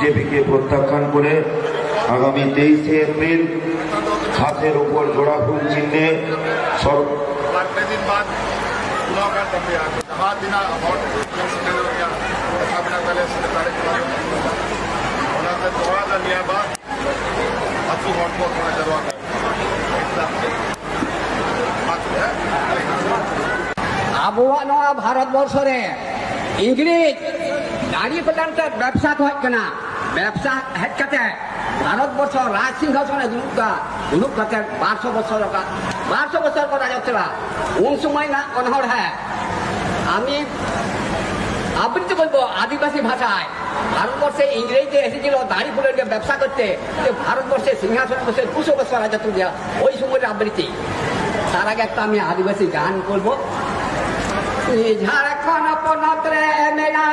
বিজেপিকে প্রত্যাখ্যান করে আগামী 23শে এপ্রিল খাসের উপর জোড়া ফুল চিহ্নে আবহাওয়া নয়া ভারতবর্ষ রে ইংরেজ দাড়ি পেলান্তে ব্যবসা হয় কেনা ব্যবসা হেড কাতে ভারতবর্ষ রাজ সিংহাসনে দুলুক কাতে 1200 বছর করা যাচ্ছে উন সময় না অনহর হ্যাঁ আমি আবৃত্তি বলবো আদিবাসী ভাষায় ভারতবর্ষে ইংরেজে এসেছিল দাড়ি ফুলের ব্যবসা করতে ভারতবর্ষে সিংহাসনে বসে 200 বছর রাজত্ব দেওয়া ওই সময়ের আবৃত্তি তার আগে একটা আমি আদিবাসী গান করবো ঝাড়খণ্ড পনত রে মেলা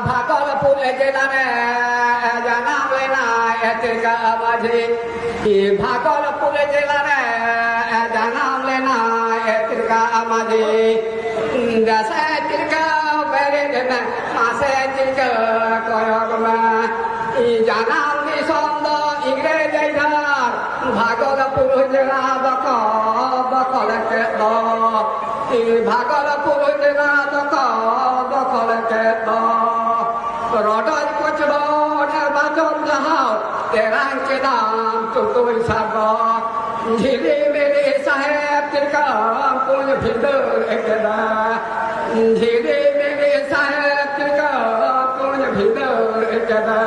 ভাগলপুর জেলারে জানাম লেনা এতিকা মাঝে ভাগলপুর জেলারে জানাম লেনা এতিকা মাঝে দশে তিরকা বেরে দেনা মাসে তিরকা কয়ক মা জানাম দিসন্দ ইংরেজ ধার ভাগলপুর জেলা দখল কে ভাগলপুর জেলা দখল কে রডজ কচড় বাচন যাহাও তেরাং কে দাম চতুর সাগ ঝিলি মেরে সাহেব তিরকাম কোন ভিতর একদা ঝিলি মেরে সাহেব তিরকাম কোন ভিতর একদা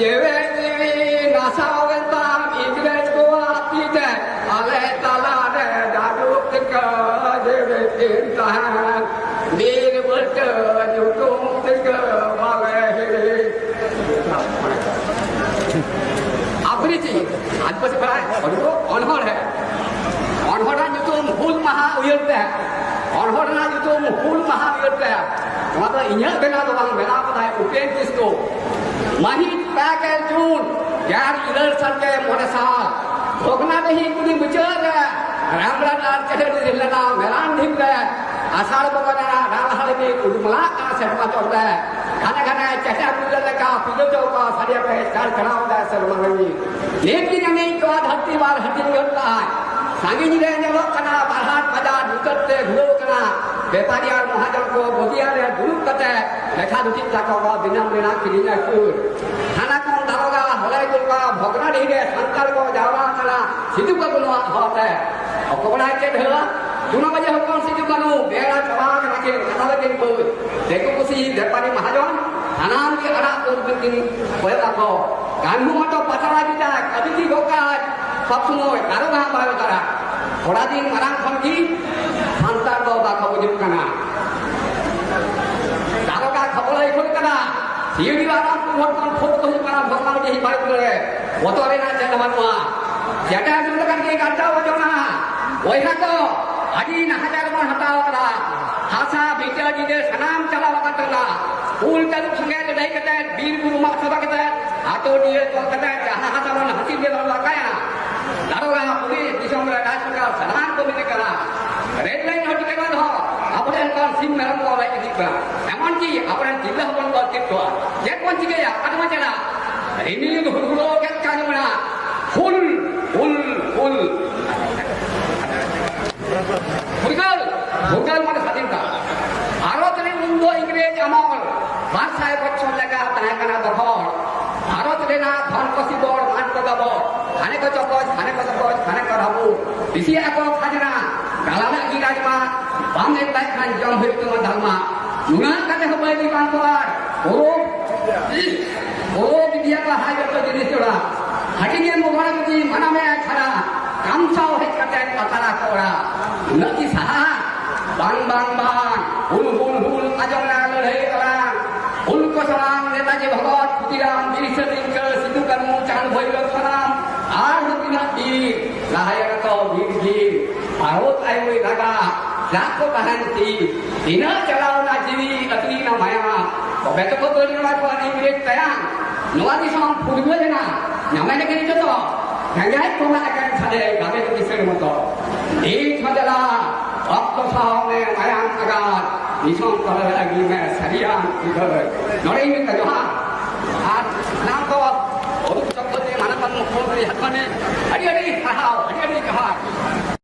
যেবে যেবে নাসাওয়েন দাম ইংরেজ গোয়া পিতে আলে তালা রে দাদু তিরকা যেবে তিরকাম বীর বলক যুতুম তিরকা বালে হে আবৃত্তি আদিবাসী ভাষায় অনহর হ্যাঁ অনহরা যুতুম হুল মাহা উয়রতে অনহরা যুতুম হুল মাহা উয়রতে নওয়া দো ইᱧᱟᱹᱜ বেনা দো bang বেনা কদায় উপেন কিসকো মাহিত 8 জুন 2009 মনে সাল ভগনা দেহি কুনি বুচার রামরাজ আর চহর জিল্লা মেলান ঢিপ রে আষাঢ় বগনা রালহালে কে উড়মলা কা সেটমা চলতে খানে খানে চটা বুললে का पिलो चौका सारिया पे चार खड़ाव दा सरमानी लेकिन हमें तो धरती बार हटिन होता है सांगिनी रे नेलो कना बाहर बाजार निकलते घुलो कना व्यापारी और महाजन को बोदिया रे दुरुप कते लेखा दुखी ताको दिनम लेना किलिना कुर थाना कोन दारोगा हलाई गुलका भगना रे संताल को जावा कना सिद्धू को गुनो होते अकोबना के ढेला दुनो बजे हकन सिद्धू कनु बेड़ा चवा के कथा लगे को देखो कुसी व्यापारी महाजन हानाम के अड़ा को बिन कोयला को गांधू मतो पथरा दिता कदिति गोका सब समय दारोगा बायो तारा थोड़ा दिन मारांग खनगी संताल को बाखो बुजुक कना दारोगा खबलाई खुल कना सियुडी वाला पुहटन खुद को कना भगवान के हिफाजत करे ओतरे ना चलवानुआ जेटा जुलकन के गाटा वजोना ओइहा को आदि नहाजार मन हटाव करा हासा बिचा जिदे सनाम चलाव कतला फूल चालू संगे लड़ाई करता है वीर गुरु माँ सभा करता है हाथों निये तो करता है जहाँ हाथा मन हंसी दे रहा लगाया दारोगा पुलिस दिशा में राज सरकार सलाम को मिले करा रेड लाइन हट के बाद हो अपने कौन सिम में रंग वाला एक दिखा एमन की अपने जिला अपन को दिखा ये कौन सी गया कदम चला इन्हीं गुरु के काज में फुल फुल फुल भूगल भूगल माने स्वाधीन का भारत रे मुंदो इंग्रेज अमल बादशाह बच्चों लगा ताहे कना दखल भारत रेना धन कसी बड़ मान को दबो खाने को चकोज खाने को चकोज खाने को रहबो बिसिया को खाजना गालाना की राजमा बाम एक लाख खान जम होई तो धर्मा नुना कते होबे दी बान कोर ओ विद्या का हाय तो जिनिस जोड़ा हटिने मोगरा की मना में खरा कामसाव है कते कतरा कोरा नकी सहा बांग बांग बांग हुल हुल हुल अजमना लड़ाई करा हुल को सलाम नेताजी भगत खुदीराम वीर सिंह सिद्धू कर्मू चांद भैरव सलाम आर दिना दी लायक तो वीर जी भारत आई हुई लगा लाखो कहानी दिना चलाओ ना जीवी अतनी ना माया तो बेटो को तो दिना को इंग्लिश तयांग नवादी सम फुटबॉल ना नमाने के लिए तो गंगाई को ना अगर छले गावे तो किसे मतो एक मजला आपको सामने मायां अगार निशान कर लगी मैं सरिया इधर नरेंद्र का जोहार Polri Hatmane, Adi Adi Sahau, Adi Adi Kahar.